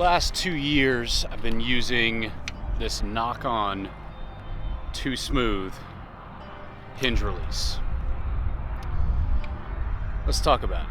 last 2 years, I've been using this Nock-on Too Smooth hinge release. Let's talk about it.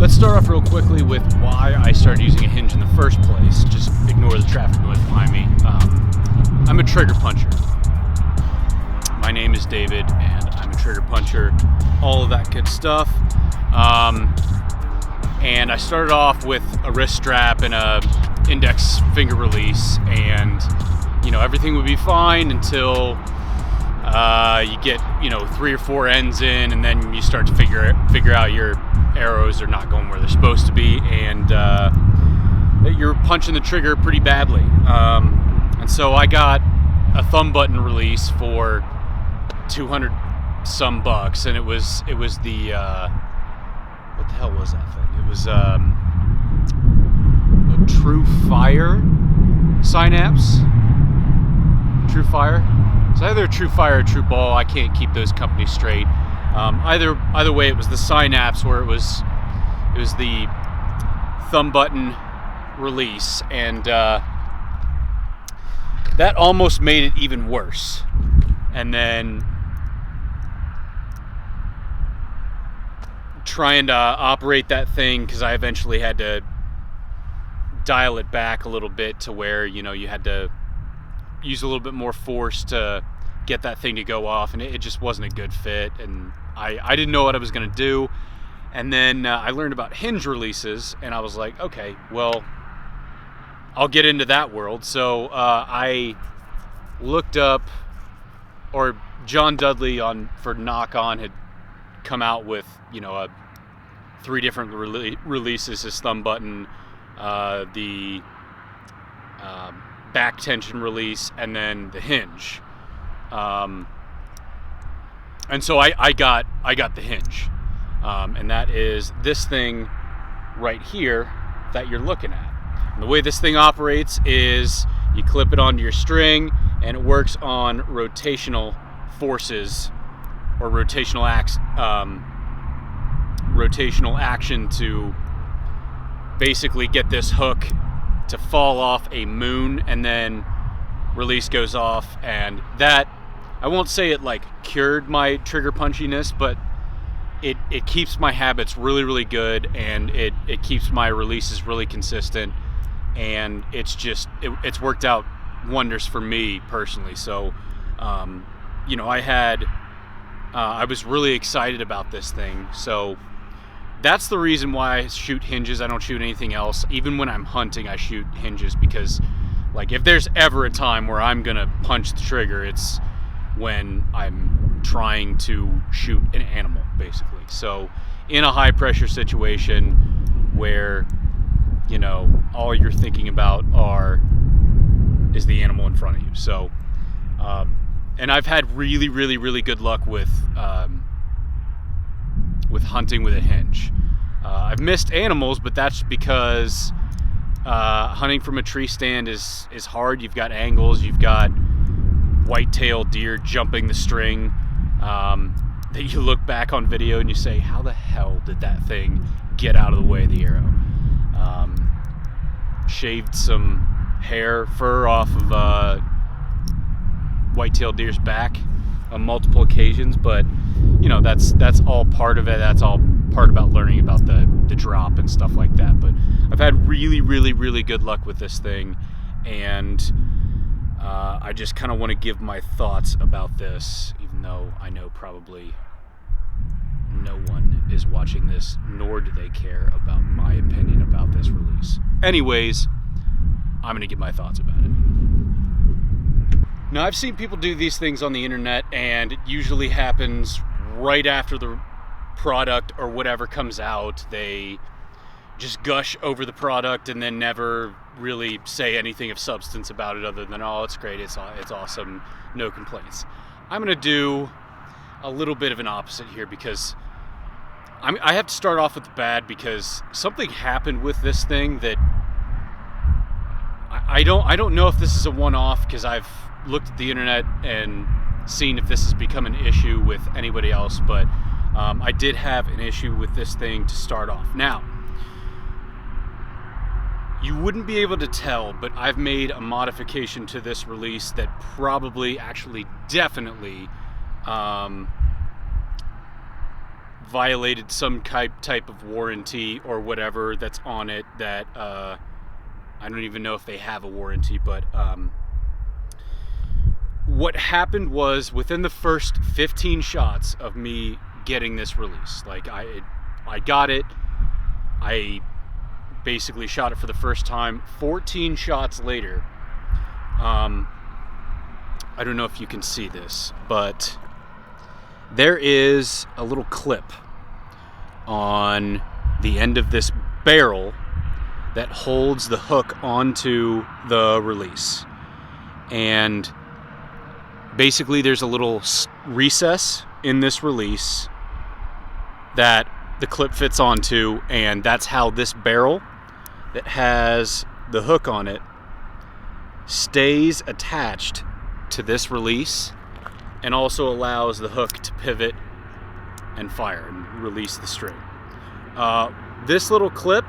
Let's start off real quickly with why I started using a hinge in the first place. Just ignore the traffic noise behind me. I'm a trigger puncher. My name is David, and I'm a trigger puncher. All of that good stuff. And I started off with a wrist strap and a index finger release, and everything would be fine until you get 3 or 4 ends in, and then you start to figure out your arrows are not going where they're supposed to be, and you're punching the trigger pretty badly. And so I got a thumb button release for $200 some bucks, and it was the what the hell was that thing? It was a Truefire Synapse. Truefire. It's either a Truefire or True Ball. I can't keep those companies straight. Either way, it was the Synapse, where it was the thumb button release, and that almost made it even worse. And then trying to operate that thing, because I eventually had to dial it back a little bit to where you had to use a little bit more force to get that thing to go off, and it just wasn't a good fit, and I didn't know what I was going to do. And then I learned about hinge releases, and I was like, okay, well, I'll get into that world. So I looked up, or John Dudley for Nock-on had come out with 3 different releases: his thumb button, the back tension release, and then the hinge. And so I got the hinge, and that is this thing right here that you're looking at. And the way this thing operates is you clip it onto your string, and it works on rotational forces, or rotational action to basically get this hook to fall off a moon, and then release goes off, and that, I won't say it cured my trigger punchiness, but it keeps my habits really, really good, and it keeps my releases really consistent, and it's worked out wonders for me personally. So I was really excited about this thing. So that's the reason why I shoot hinges. I don't shoot anything else. Even when I'm hunting, I shoot hinges, because if there's ever a time where I'm gonna punch the trigger, it's when I'm trying to shoot an animal, basically. So in a high pressure situation where all you're thinking about is the animal in front of you. So and I've had really, really, really good luck with hunting with a hinge. I've missed animals, but that's because hunting from a tree stand is hard. You've got angles, you've got white-tailed deer jumping the string, that you look back on video and you say, how the hell did that thing get out of the way of the arrow? Shaved some fur off of white-tailed deer's back on multiple occasions, but that's all part of it. That's all part about learning about the drop and stuff like that. But I've had really, really, really good luck with this thing, and I just kind of want to give my thoughts about this, even though I know probably no one is watching this, nor do they care about my opinion about this release. Anyways, I'm going to give my thoughts about it. Now, I've seen people do these things on the internet, and it usually happens right after the product or whatever comes out. They just gush over the product and then never really say anything of substance about it other than, oh, it's great, it's awesome, no complaints. I'm going to do a little bit of an opposite here, because I have to start off with the bad, because something happened with this thing that I don't know if this is a one-off, because I've looked at the internet and seen if this has become an issue with anybody else, but I did have an issue with this thing to start off. Now, you wouldn't be able to tell, but I've made a modification to this release that probably, actually, definitely violated some type of warranty or whatever that's on it that I don't even know if they have a warranty, but what happened was, within the first 15 shots of me getting this release, like I got it, I basically shot it for the first time. 14 shots later, I don't know if you can see this, but there is a little clip on the end of this barrel that holds the hook onto the release. And basically there's a little recess in this release that the clip fits onto, and that's how this barrel that has the hook on it stays attached to this release, and also allows the hook to pivot and fire and release the string. This little clip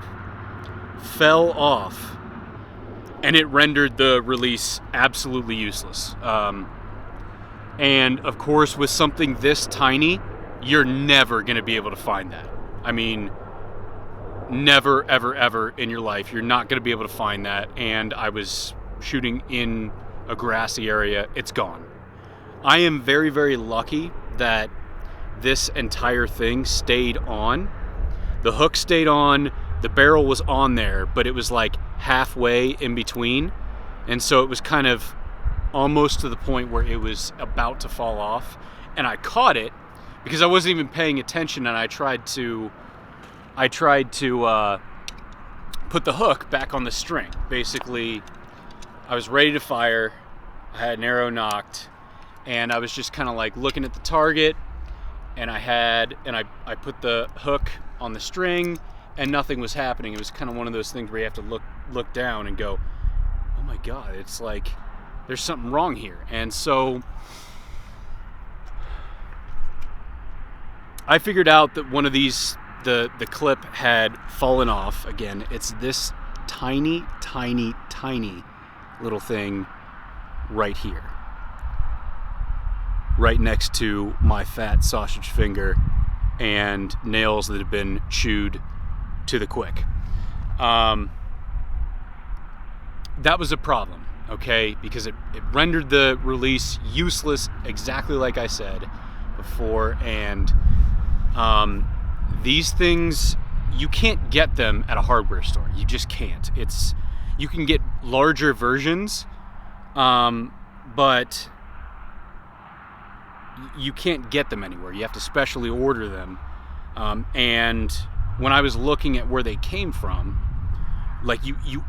fell off, and it rendered the release absolutely useless. And of course, with something this tiny, you're never going to be able to find that. I mean, never, ever, ever in your life, you're not going to be able to find that. And I was shooting in a grassy area. It's gone. I am very, very lucky that this entire thing stayed on. The hook stayed on, the barrel was on there, but it was like halfway in between. And so it was kind of almost to the point where it was about to fall off. And I caught it because I wasn't even paying attention, and I tried to put the hook back on the string. Basically, I was ready to fire, I had an arrow knocked, and I was just kind of like looking at the target, and I put the hook on the string, and nothing was happening. It was kind of one of those things where you have to look down and go, oh my God, it's like there's something wrong here. And so I figured out that one of these, the clip had fallen off. Again, it's this tiny, tiny, tiny little thing right here, right next to my fat sausage finger and nails that have been chewed to the quick. That was a problem, okay, because it rendered the release useless, exactly like I said before. And these things, you can't get them at a hardware store. You just can't. You can get larger versions, but you can't get them anywhere. You have to specially order them. And when I was looking at where they came from, like you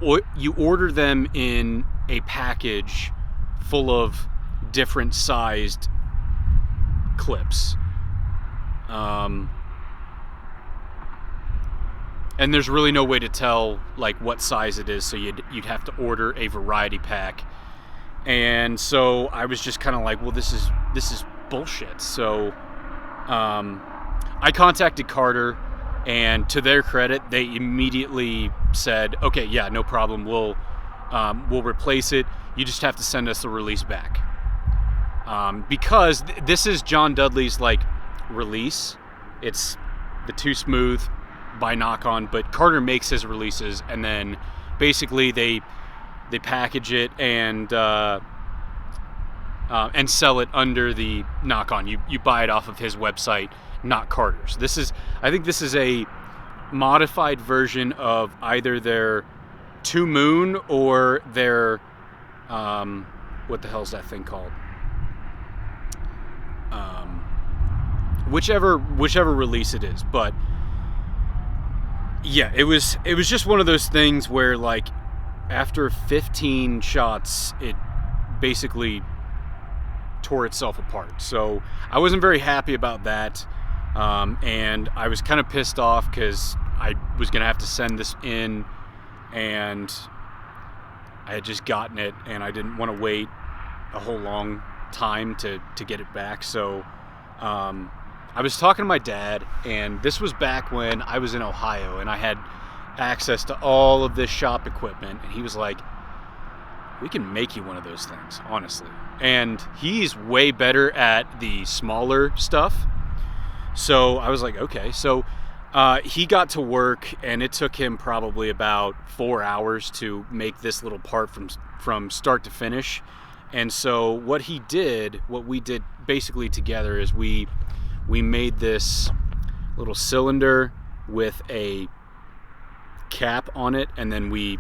order them in a package full of different sized clips. And there's really no way to tell like what size it is, so you'd have to order a variety pack. And so I was just kind of like, well, this is bullshit. So I contacted Carter, and to their credit, they immediately said, okay, yeah, no problem, we'll replace it. You just have to send us the release back. Because this is John Dudley's like release. It's the Too Smooth by Nock on, but Carter makes his releases, and then basically they package it and sell it under the Nock on. You buy it off of his website, not Carter's. I think this is a modified version of either their Two Moon or their what the hell's that thing called? Whichever release it is. But yeah, it was just one of those things where, like, after 15 shots, it basically tore itself apart. So I wasn't very happy about that, and I was kind of pissed off because I was going to have to send this in, and I had just gotten it, and I didn't want to wait a whole long time to get it back. So I was talking to my dad, and this was back when I was in Ohio, and I had access to all of this shop equipment, and he was like, we can make you one of those things, honestly. And he's way better at the smaller stuff. So I was like, okay. So he got to work, and it took him probably about 4 hours to make this little part from start to finish. And so what we did basically together is we made this little cylinder with a cap on it, and then we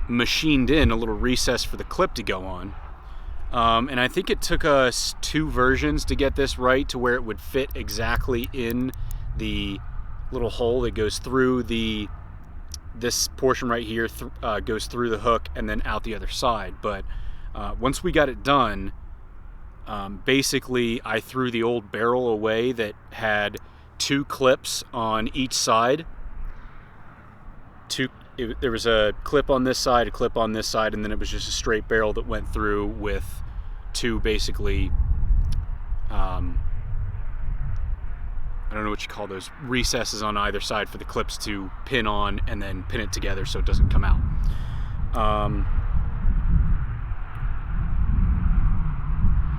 machined in a little recess for the clip to go on. And I think it took us 2 versions to get this right to where it would fit exactly in the little hole that goes through this portion right here, goes through the hook and then out the other side. But once we got it done, basically I threw the old barrel away that had 2 clips on each side. There was a clip on this side, a clip on this side, and then it was just a straight barrel that went through with 2 basically, I don't know what you call those, recesses on either side for the clips to pin on and then pin it together so it doesn't come out.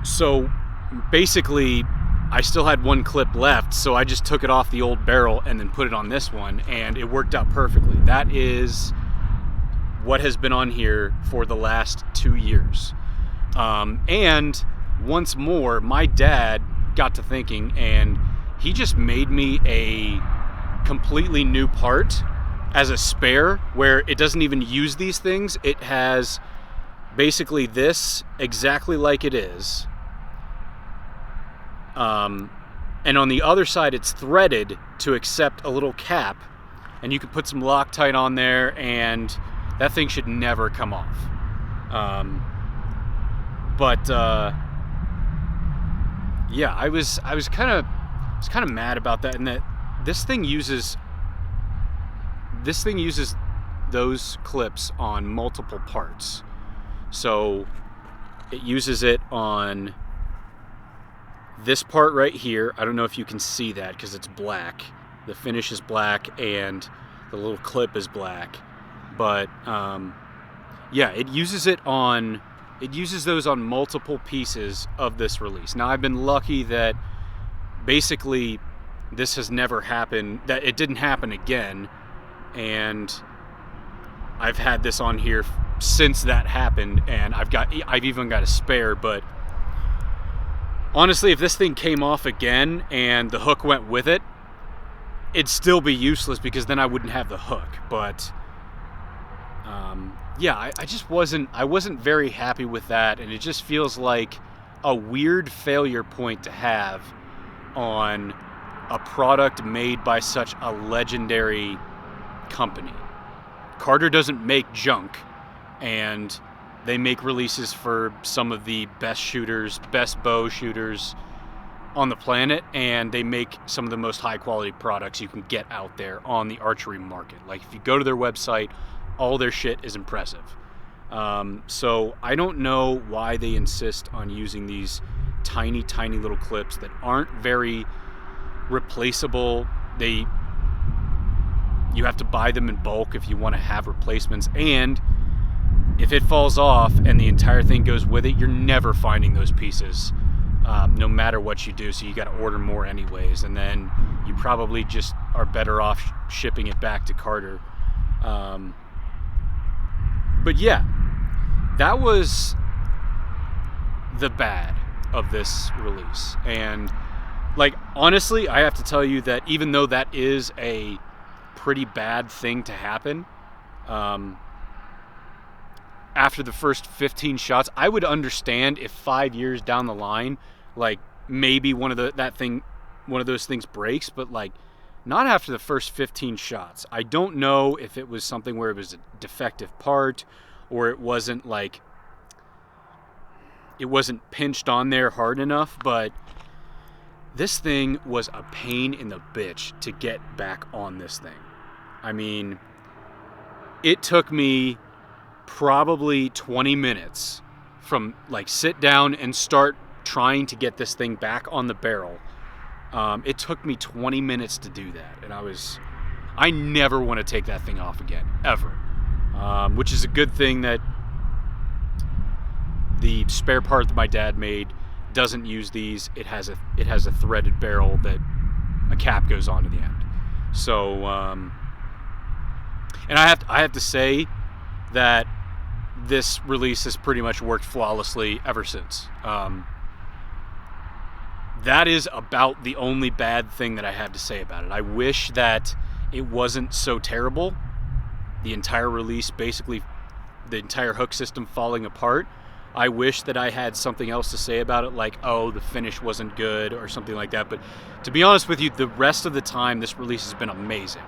So basically I still had 1 clip left, so I just took it off the old barrel and then put it on this one, and it worked out perfectly. That is what has been on here for the last 2 years. And once more, my dad got to thinking, and he just made me a completely new part as a spare, where it doesn't even use these things. It has basically this exactly like it is. And on the other side, it's threaded to accept a little cap, and you can put some Loctite on there, and that thing should never come off. Yeah, I was kind of mad about that, and that this thing uses those clips on multiple parts. So it uses it on this part right here. I don't know if you can see that because it's black. The finish is black and the little clip is black. But yeah, it uses those on multiple pieces of this release. Now I've been lucky that basically this has never happened, that it didn't happen again, and I've had this on here since that happened, and I've even got a spare. But honestly, if this thing came off again and the hook went with it, it'd still be useless because then I wouldn't have the hook. But yeah, I wasn't very happy with that, and it just feels like a weird failure point to have on a product made by such a legendary company. Carter doesn't make junk, and they make releases for some of the best shooters, best bow shooters on the planet, and they make some of the most high quality products you can get out there on the archery market. Like, if you go to their website, all their shit is impressive. So I don't know why they insist on using these tiny little clips that aren't very replaceable. You have to buy them in bulk if you want to have replacements, and if it falls off and the entire thing goes with it, you're never finding those pieces, no matter what you do. So you got to order more anyways, and then you probably just are better off shipping it back to Carter. But yeah, that was the bad of this release. And like, honestly, I have to tell you that even though that is a pretty bad thing to happen, after the first 15 shots, I would understand if 5 years down the line, like, maybe one of those things breaks, but like, not after the first 15 shots. I don't know if it was something where it was a defective part, or it wasn't like pinched on there hard enough, but this thing was a pain in the bitch to get back on this thing. I mean, it took me probably 20 minutes from like sit down and start trying to get this thing back on the barrel. It took me 20 minutes to do that, and I never want to take that thing off again, ever. Which is a good thing that the spare part that my dad made doesn't use these. It has a threaded barrel that a cap goes on to the end. So, and I have to say that this release has pretty much worked flawlessly ever since. That is about the only bad thing that I have to say about it. I wish that it wasn't so terrible. The entire release, basically the entire hook system falling apart. I wish that I had something else to say about it, like, oh, the finish wasn't good or something like that. But to be honest with you, the rest of the time, this release has been amazing.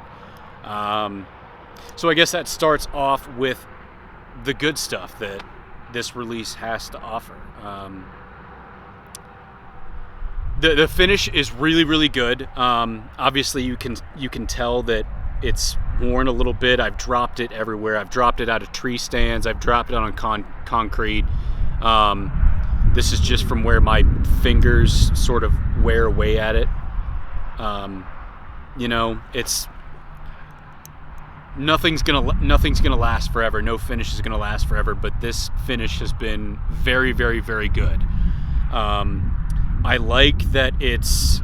So I guess that starts off with the good stuff that this release has to offer. The finish is really, really good. Obviously, you can tell that it's worn a little bit. I've dropped it everywhere. I've dropped it out of tree stands. I've dropped it on concrete. This is just from where my fingers sort of wear away at it. You know, it's nothing's gonna last forever. No finish is gonna last forever. But this finish has been very, very, very good. I like that it's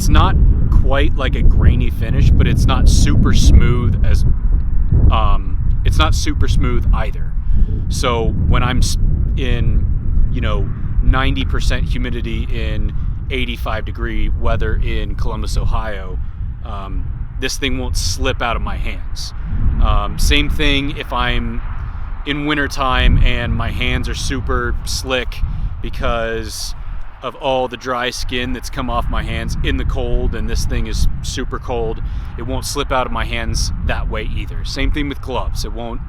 not quite like a grainy finish, but it's not super smooth it's not super smooth either. So when I'm in, 90% humidity in 85-degree weather in Columbus, Ohio, this thing won't slip out of my hands. Same thing if I'm in wintertime and my hands are super slick because of all the dry skin that's come off my hands in the cold, and this thing is super cold. It won't slip out of my hands that way either. Same thing with gloves. It won't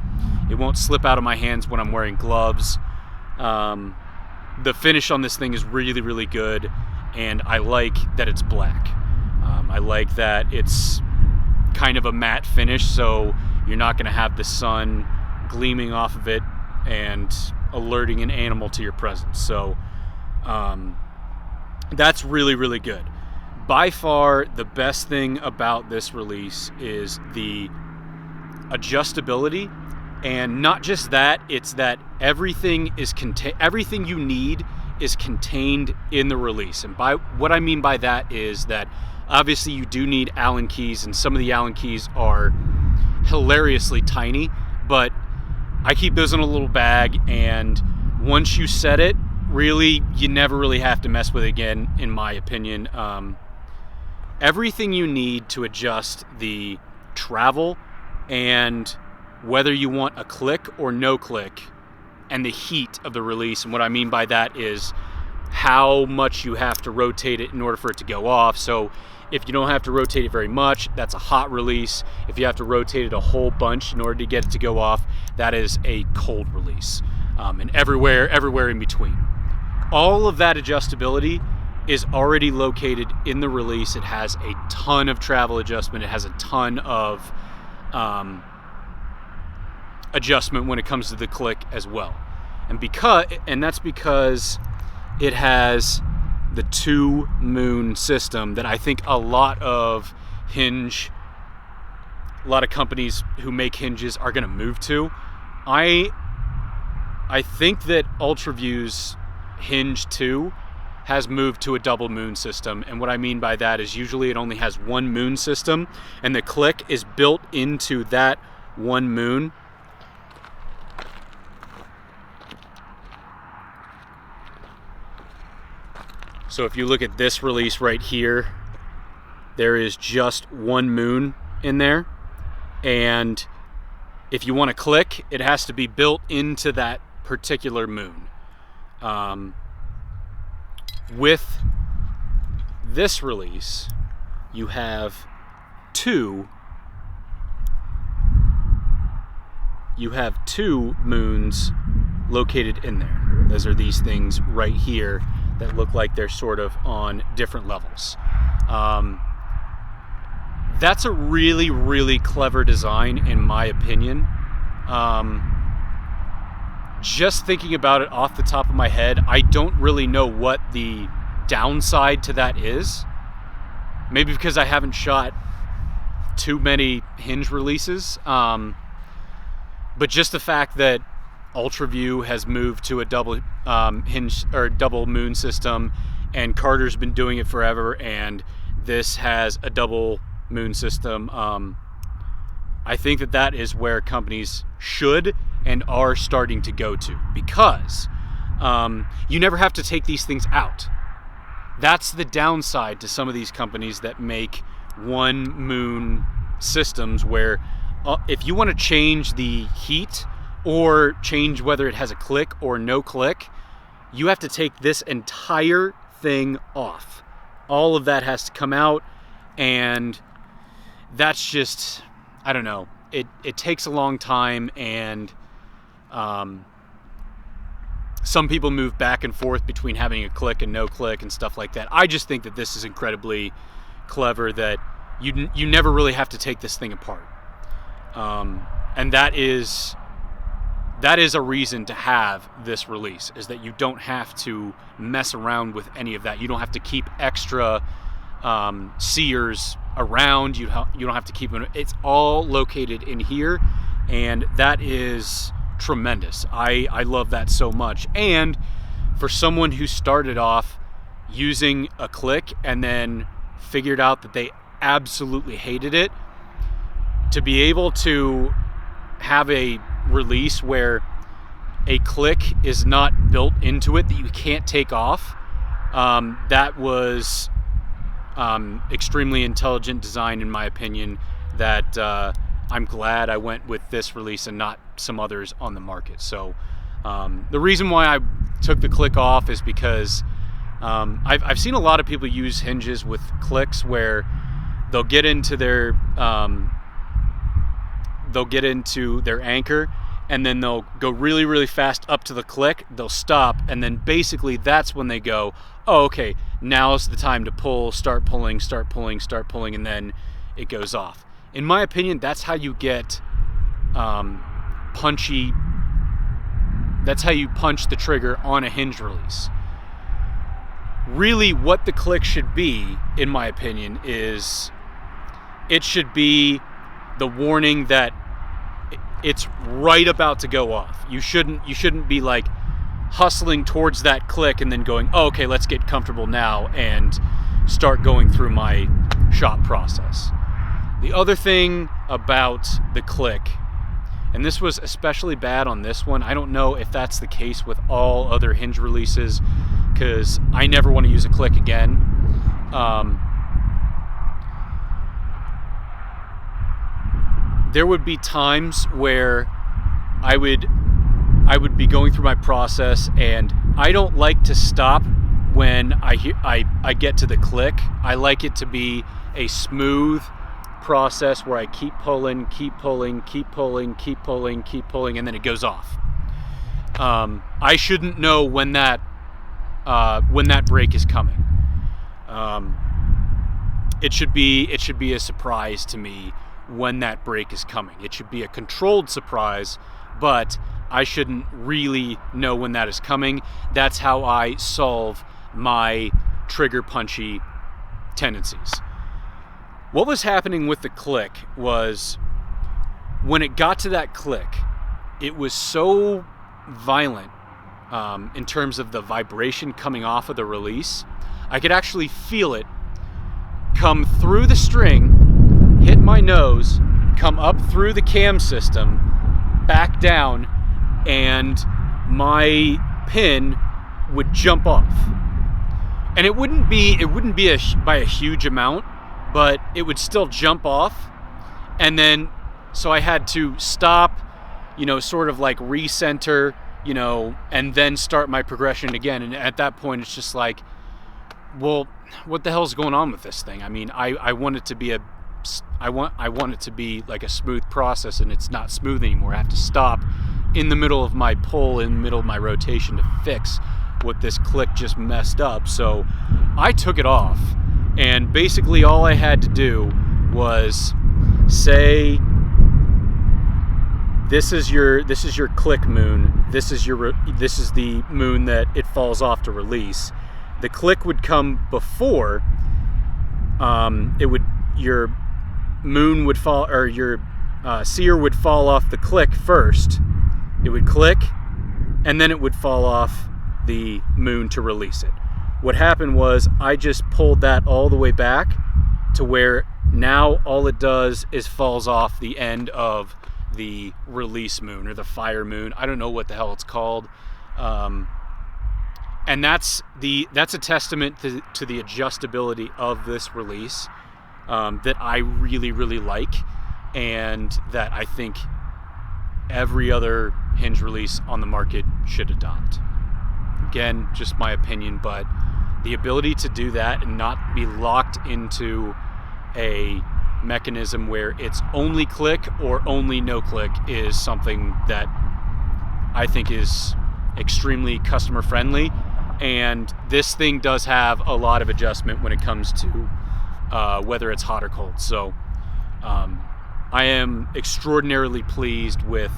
slip out of my hands when I'm wearing gloves. The finish on this thing is really, really good, and I like that it's black. I like that it's kind of a matte finish, so you're not going to have the sun gleaming off of it and alerting an animal to your presence. So that's really, really good. By far, the best thing about this release is the adjustability, and not just that, it's that everything you need is contained in the release. And by what I mean by that is that obviously you do need Allen keys, and some of the Allen keys are hilariously tiny, but I keep those in a little bag, and once you set it, really, you never really have to mess with it again, in my opinion. Everything you need to adjust the travel and whether you want a click or no click and the heat of the release. And what I mean by that is how much you have to rotate it in order for it to go off. So if you don't have to rotate it very much, that's a hot release. If you have to rotate it a whole bunch in order to get it to go off, that is a cold release. And everywhere in between. All of that adjustability is already located in the release. It has a ton of travel adjustment. It has a ton of adjustment when it comes to the click as well. And that's because it has the 2 moon system that I think a lot of companies who make hinges are going to move to. I think that UltraView's Hinge 2 has moved to a double moon system, and what I mean by that is usually it only has 1 moon system, and the click is built into that 1 moon. So if you look at this release right here, there is just 1 moon in there, and if you want to click, it has to be built into that particular moon. With this release, you have two moons located in there. Those are these things right here that look like they're sort of on different levels. That's a really, really clever design, in my opinion. Just thinking about it off the top of my head, I don't really know what the downside to that is. Maybe because I haven't shot too many Hinge releases. But just the fact that UltraView has moved to a double hinge or double moon system, and Carter's been doing it forever, and this has a double moon system. I think that is where companies should and are starting to go to, because you never have to take these things out. That's the downside to some of these companies that make one moon systems, where if you want to change the heat or change whether it has a click or no click, you have to take this entire thing off. All of that has to come out, and that's just, I don't know, it takes a long time, and some people move back and forth between having a click and no click and stuff like that. I just think that this is incredibly clever, that you never really have to take this thing apart. And that is a reason to have this release, is that you don't have to mess around with any of that. You don't have to keep extra sears around. You don't have to keep them. It's all located in here, and that is tremendous. I love that so much. And for someone who started off using a click and then figured out that they absolutely hated it, to be able to have a release where a click is not built into it, that you can't take off, that was extremely intelligent design, in my opinion, that I'm glad I went with this release and not some others on the market. So the reason why I took the click off is because I've seen a lot of people use hinges with clicks where they'll get into their anchor, and then they'll go really, really fast up to the click, they'll stop, and then basically that's when they go, oh, okay, now's the time to pull, start pulling, and then it goes off. In my opinion, that's how you get punchy, that's how you punch the trigger on a hinge release. Really, what the click should be, in my opinion, is it should be the warning that it's right about to go off. You shouldn't be like hustling towards that click and then going, oh, okay, let's get comfortable now and start going through my shot process. The other thing about the click, and this was especially bad on this one, I don't know if that's the case with all other hinge releases, because I never want to use a click again. There would be times where I would be going through my process, and I don't like to stop when I get to the click. I like it to be a smooth process where I keep pulling, and then it goes off. I shouldn't know when that break is coming. It should be a surprise to me when that break is coming. It should be a controlled surprise, but I shouldn't really know when that is coming. That's how I solve my trigger punchy tendencies. What was happening with the click was, when it got to that click, it was so violent in terms of the vibration coming off of the release. I could actually feel it come through the string, hit my nose, come up through the cam system, back down, and my pin would jump off. And it wouldn't be by a huge amount, but it would still jump off. And then, so I had to stop, sort of like recenter, and then start my progression again. And at that point, it's just like, well, what the hell's going on with this thing? I mean, I want it to be I want it to be like a smooth process, and it's not smooth anymore. I have to stop, in the middle of my pull, in the middle of my rotation to fix what this click just messed up. So I took it off, and basically all I had to do was say, this is your click moon. This is the moon that it falls off to release. The click would come before. Your moon would fall, or your seer would fall off the click first. It would click, and then it would fall off the moon to release it. What happened was I just pulled that all the way back to where now all it does is falls off the end of the release moon, or the fire moon. I don't know what the hell it's called. And that's a testament to the adjustability of this release that I really, really like, and that I think every other hinge release on the market should adopt. Again, just my opinion, but the ability to do that and not be locked into a mechanism where it's only click or only no click is something that I think is extremely customer friendly. And this thing does have a lot of adjustment when it comes to whether it's hot or cold. So I am extraordinarily pleased with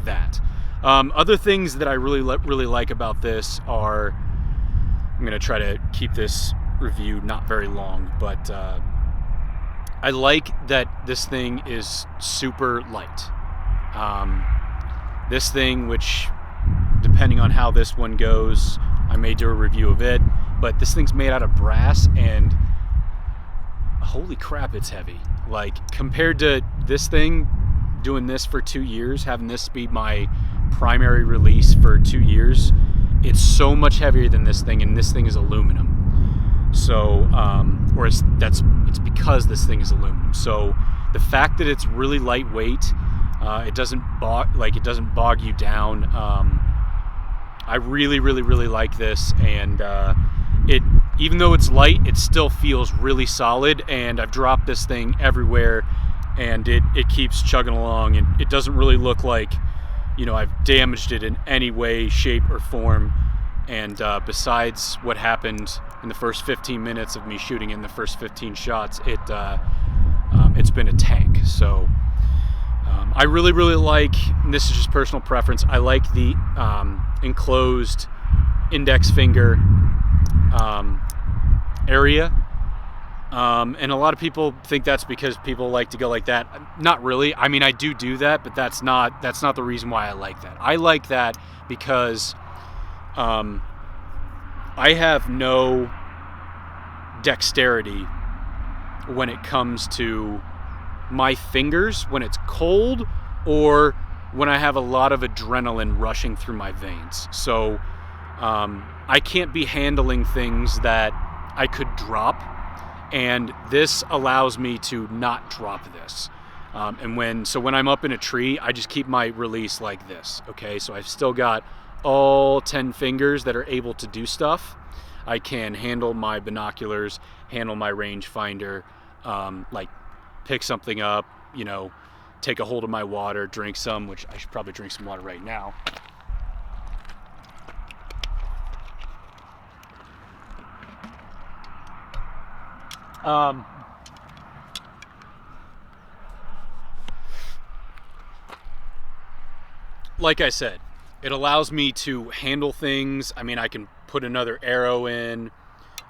that. Other things that I really like about this are, I'm going to try to keep this review not very long, but I like that this thing is super light. This thing, which depending on how this one goes, I may do a review of it, but this thing's made out of brass, and holy crap, it's heavy. Like, compared to this thing, doing this for 2 years, having this be my primary release for 2 years, it's so much heavier than this thing, and this thing is aluminum. So, it's because this thing is aluminum. So the fact that it's really lightweight, it doesn't bog you down. I really, really, really like this, and even though it's light, it still feels really solid. And I've dropped this thing everywhere, and it keeps chugging along, and it doesn't really look like, I've damaged it in any way, shape, or form. And besides what happened in the first 15 minutes of me shooting in the first 15 shots, it's been a tank. So I really, really like, and this is just personal preference, I like the enclosed index finger area. And a lot of people think that's because people like to go like that. Not really. I mean, I do that, but that's not the reason why I like that. I like that because I have no dexterity when it comes to my fingers when it's cold, or when I have a lot of adrenaline rushing through my veins. So I can't be handling things that I could drop, and this allows me to not drop this. And when I'm up in a tree, I just keep my release like this. Okay, so I've still got all 10 fingers that are able to do stuff. I can handle my binoculars, handle my rangefinder, like pick something up, take a hold of my water, drink some, which I should probably drink some water right now. Like I said, it allows me to handle things. I mean, I can put another arrow in.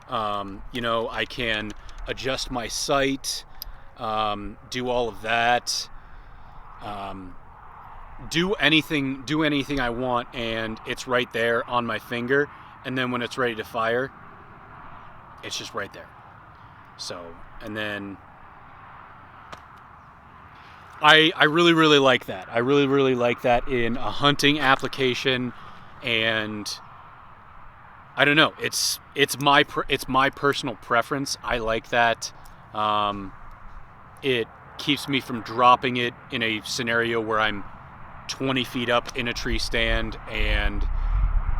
I can adjust my sight, do all of that, do anything I want, and it's right there on my finger. And then when it's ready to fire, it's just right there. So, and then I really, really like that. I really, really like that in a hunting application, and I don't know. It's my personal preference. I like that. It keeps me from dropping it in a scenario where I'm 20 feet up in a tree stand and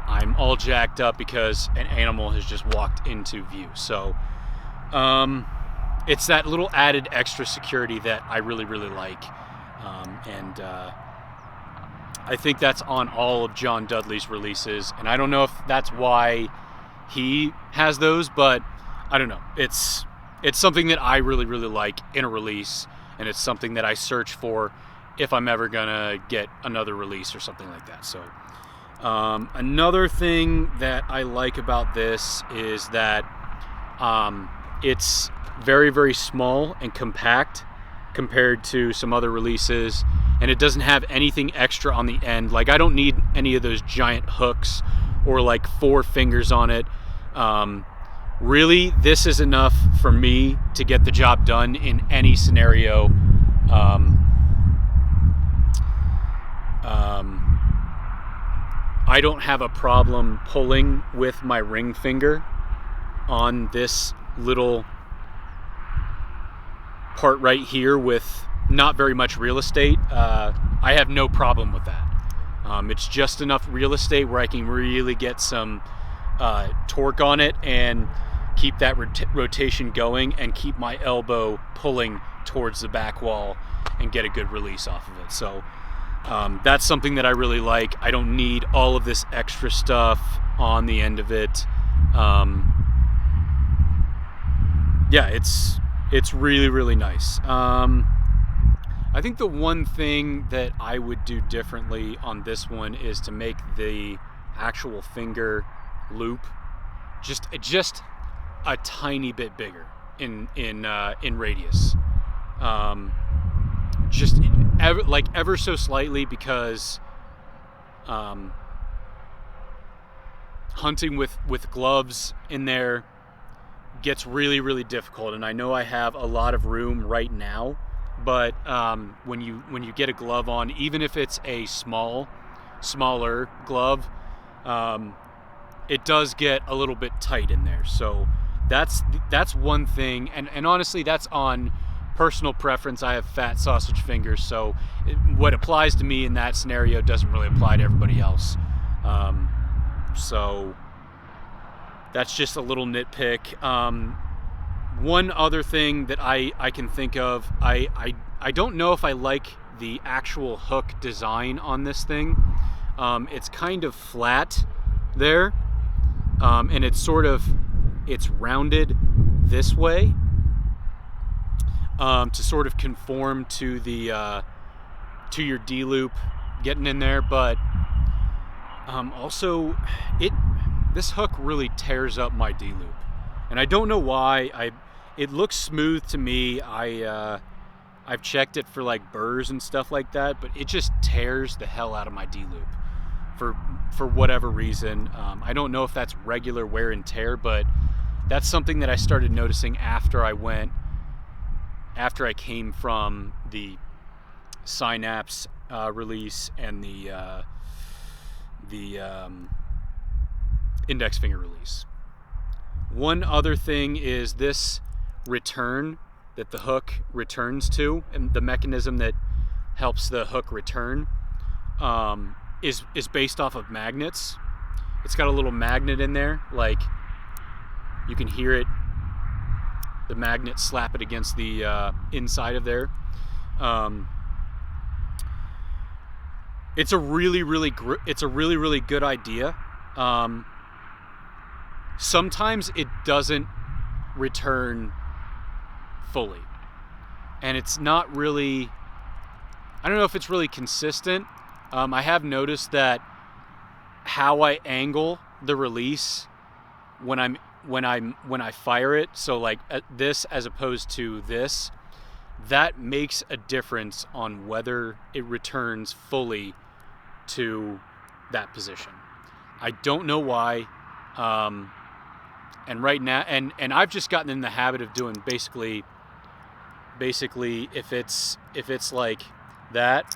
I'm all jacked up because an animal has just walked into view. So it's that little added extra security that I really, really like. I think that's on all of John Dudley's releases, and I don't know if that's why he has those, but I don't know. It's something that I really, really like in a release, and it's something that I search for if I'm ever gonna get another release or something like that. So another thing that I like about this is that it's very, very small and compact compared to some other releases, and it doesn't have anything extra on the end. Like, I don't need any of those giant hooks or like 4 fingers on it. Really, this is enough for me to get the job done in any scenario. I don't have a problem pulling with my ring finger on this little part right here with not very much real estate. I have no problem with that. It's just enough real estate where I can really get some torque on it and keep that rotation going and keep my elbow pulling towards the back wall and get a good release off of it. So that's something that I really like. I don't need all of this extra stuff on the end of it. Yeah, it's really, really nice. I think the one thing that I would do differently on this one is to make the actual finger loop just a tiny bit bigger in radius. Just ever so slightly, because hunting with gloves in there gets really, really difficult. And I know I have a lot of room right now, but when you get a glove on, even if it's a smaller glove, it does get a little bit tight in there. So that's one thing, and honestly, that's on personal preference. I have fat sausage fingers, so what applies to me in that scenario doesn't really apply to everybody else. So that's just a little nitpick. One other thing that I can think of, I don't know if I like the actual hook design on this thing. It's kind of flat there, and it's rounded this way to sort of conform to the to your D loop getting in there, but also this hook really tears up my D loop, and I don't know why. It looks smooth to me. I've checked it for like burrs and stuff like that, but it just tears the hell out of my D loop for whatever reason. I don't know if that's regular wear and tear, but that's something that I started noticing after I came from the Synapse release and the index finger release. One other thing is this return that the hook returns to, and the mechanism that helps the hook return is based off of magnets. It's got a little magnet in there, like you can hear it, the magnet slap it against the inside of there. It's a really, really good idea. Sometimes it doesn't return fully, and it's not really, I don't know if it's really consistent. I have noticed that how I angle the release when I fire it, so like this as opposed to this, that makes a difference on whether it returns fully to that position. I don't know why. And right now, and I've just gotten in the habit of doing basically if it's like that,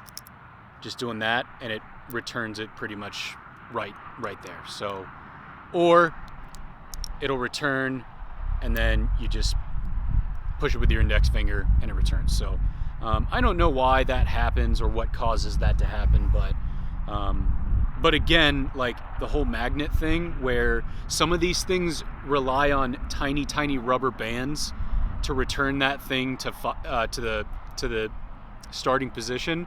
just doing that, and it returns it pretty much right there. So, or it'll return, and then you just push it with your index finger and it returns. So I don't know why that happens or what causes that to happen, but again, like the whole magnet thing, where some of these things rely on tiny rubber bands to return that thing to the starting position.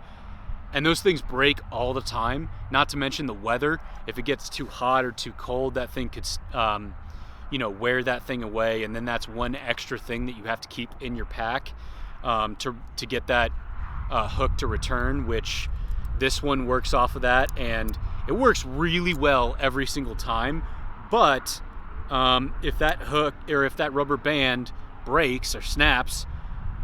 And those things break all the time, not to mention the weather. If it gets too hot or too cold, that thing could, wear that thing away. And then that's one extra thing that you have to keep in your pack to get that hook to return, which this one works off of that. And it works really well every single time. But if that hook or if that rubber band breaks or snaps,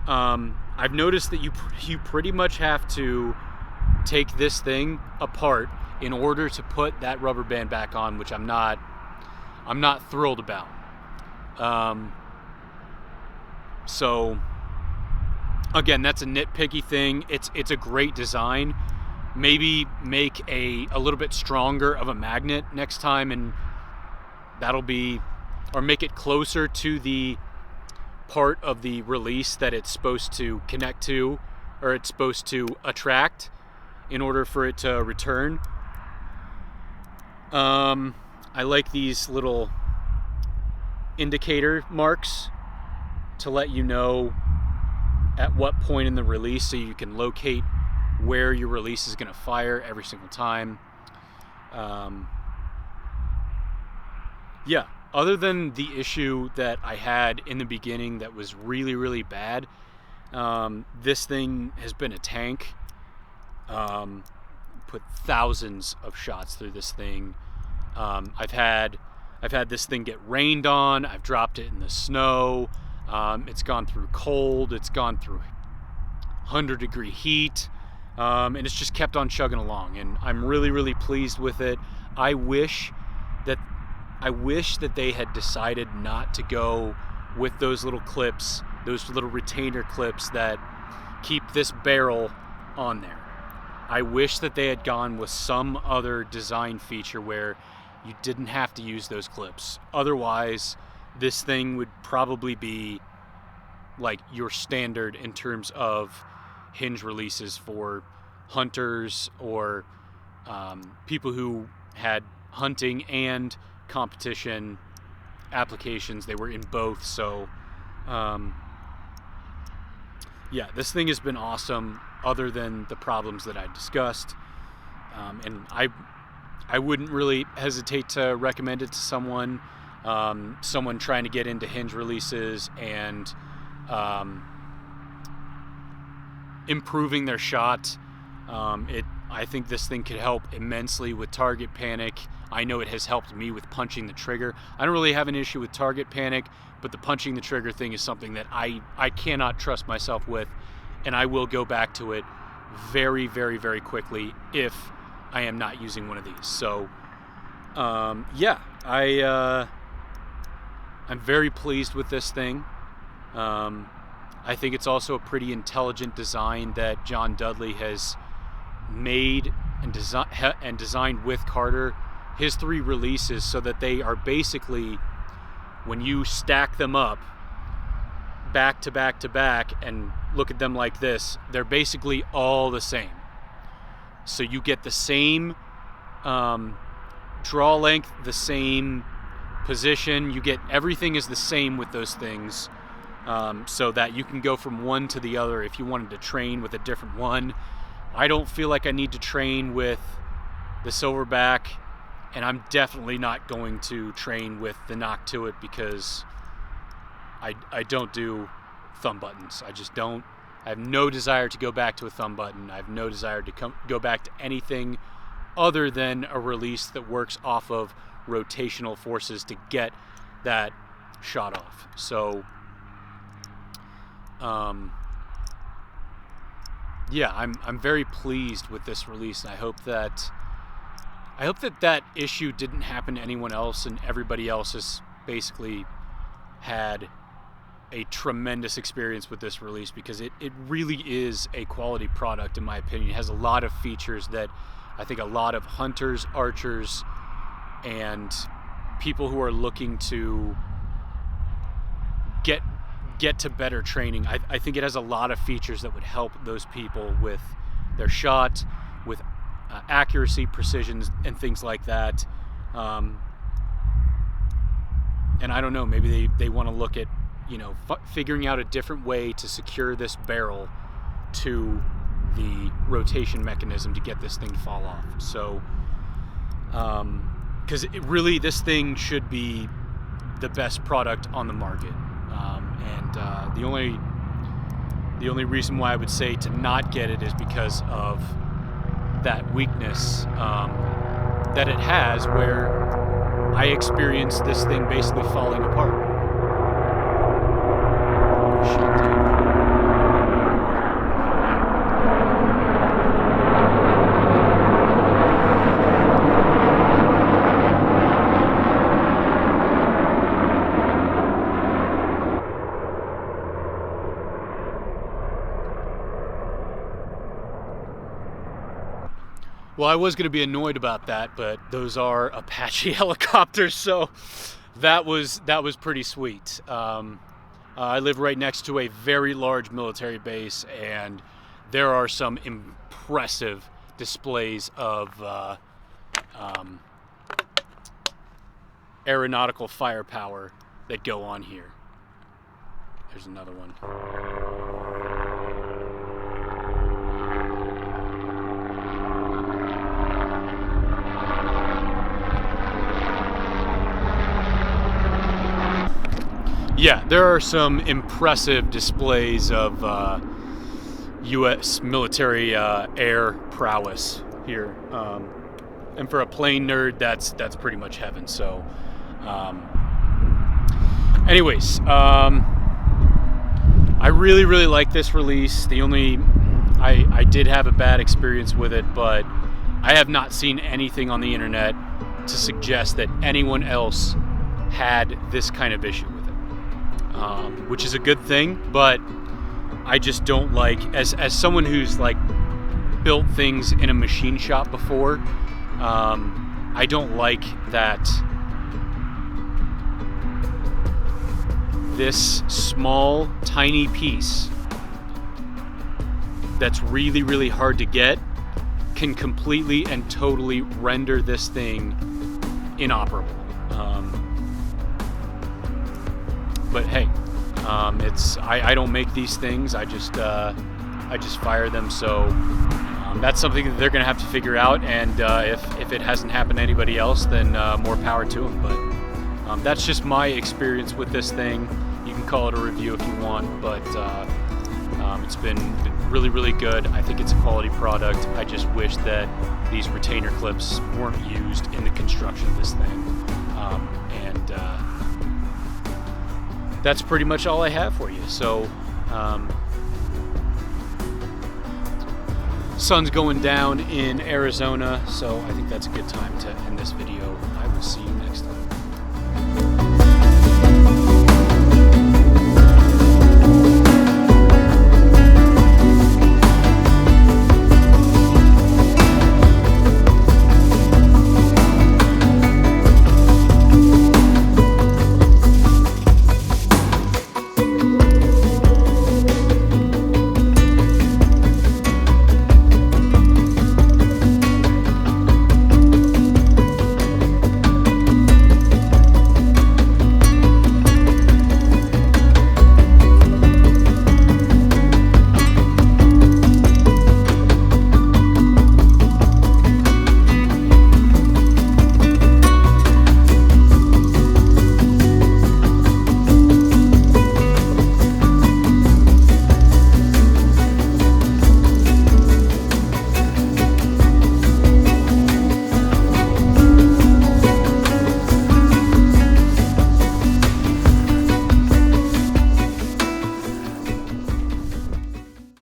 I've noticed that you pretty much have to take this thing apart in order to put that rubber band back on, which I'm not thrilled about. So again, that's a nitpicky thing. It's a great design. Maybe make a little bit stronger of a magnet next time, and or make it closer to the part of the release that it's supposed to connect to, or it's supposed to attract in order for it to return. I like these little indicator marks to let you know at what point in the release, so you can locate where your release is going to fire every single time. Other than the issue that I had in the beginning that was really, really bad, this thing has been a tank. Put thousands of shots through this thing. I've had this thing get rained on. I've dropped it in the snow. It's gone through cold. It's gone through 100-degree heat. And it's just kept on chugging along. And I'm really, really pleased with it. I wish that they had decided not to go with those little clips, those little retainer clips that keep this barrel on there. I wish that they had gone with some other design feature where you didn't have to use those clips. Otherwise, this thing would probably be like your standard in terms of hinge releases for hunters or people who had hunting and competition applications. They were in both. So this thing has been awesome, other than the problems that I discussed. And I wouldn't really hesitate to recommend it to someone trying to get into hinge releases and improving their shot. I think this thing could help immensely with target panic. I know it has helped me with punching the trigger. I don't really have an issue with target panic, but the punching the trigger thing is something that I cannot trust myself with, and I will go back to it very, very, very quickly if I am not using one of these. So I'm very pleased with this thing. I think it's also a pretty intelligent design that John Dudley has made and designed with Carter, his 3 releases, so that they are basically, when you stack them up back to back to back and look at them like this, they're basically all the same. So you get the same draw length, the same position, you get everything is the same with those things, so that you can go from one to the other if you wanted to train with a different one. I don't feel like I need to train with the Silverback, and I'm definitely not going to train with the Nock to it because I don't do thumb buttons. I just don't. I have no desire to go back to a thumb button. I have no desire to go back to anything other than a release that works off of rotational forces to get that shot off. So I'm very pleased with this release, and I hope that that issue didn't happen to anyone else, and everybody else has basically had a tremendous experience with this release, because it really is a quality product in my opinion. It has a lot of features that I think a lot of hunters, archers, and people who are looking to get to better training, I think it has a lot of features that would help those people with their shot, with accuracy, precision, and things like that. And I don't know, maybe they want to look at, figuring out a different way to secure this barrel to the rotation mechanism to get this thing to fall off. So, because really this thing should be the best product on the market, and the only reason why I would say to not get it is because of that weakness that it has, where I experienced this thing basically falling apart. Well, I was going to be annoyed about that, but those are Apache helicopters, so that was pretty sweet. I live right next to a very large military base, and there are some impressive displays of aeronautical firepower that go on here. There's another one. Yeah, there are some impressive displays of U.S. military air prowess here, and for a plane nerd, that's pretty much heaven. So, anyways, I really like this release. I did have a bad experience with it, but I have not seen anything on the internet to suggest that anyone else had this kind of issue with it. Which is a good thing, but I just don't like, as someone who's like built things in a machine shop before, I don't like that this small, tiny piece that's really hard to get can completely and totally render this thing inoperable. But hey, I don't make these things. I just fire them. So that's something that they're gonna have to figure out. And if it hasn't happened to anybody else, then more power to them. But that's just my experience with this thing. You can call it a review if you want, but it's been really good. I think it's a quality product. I just wish that these retainer clips weren't used in the construction of this thing. That's pretty much all I have for you. So, sun's going down in Arizona, so I think that's a good time to end this video. I will see you next time.